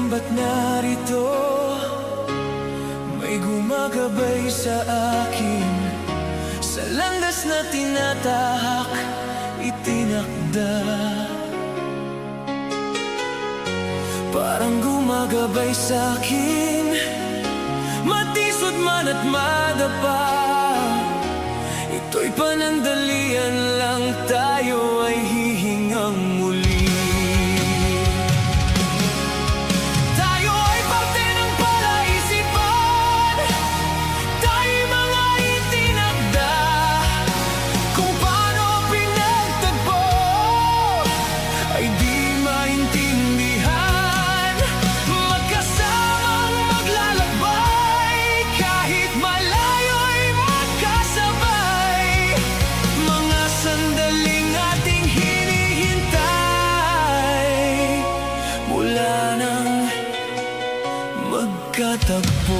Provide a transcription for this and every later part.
ba't narito? May gumagabay sa akin, sa landas na tinatahak, itinakda. Parang gumagabay sa akin, matisod man at madapa. Ito'y panandalian lang, tayo ay hihingang muli. Tayo ay parte ng palaisipan, tayo'y mga itinakda. Kung paano pinagtagpo ay di maintindihan. Magkasamang maglalakbay, kahit malayo'y magkasabay. Mga sandaling ating hinihintay, mula nang magkatagpo.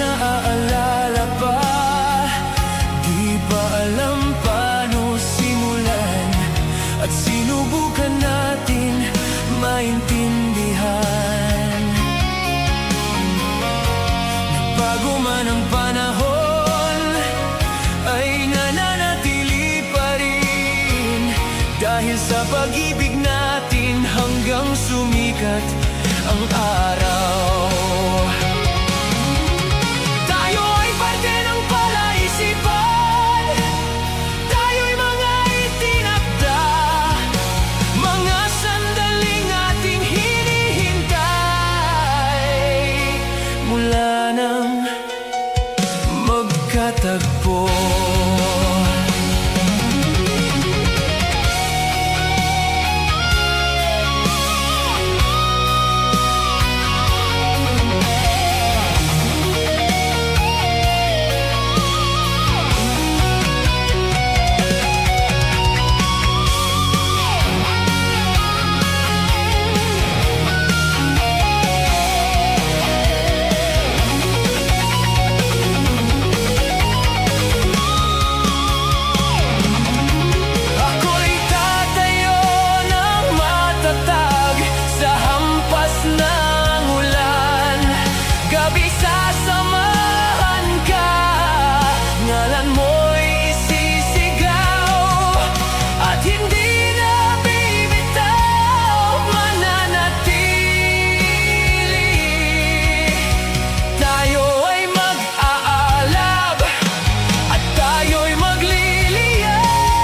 Naaalala pa, di pa alam paano simulan, at sinubukan natin maintindihan. Nagbago man ang panahon, ay nananatili pa rin, dahil sa pag-ibig natin hanggang sumikat ang araw.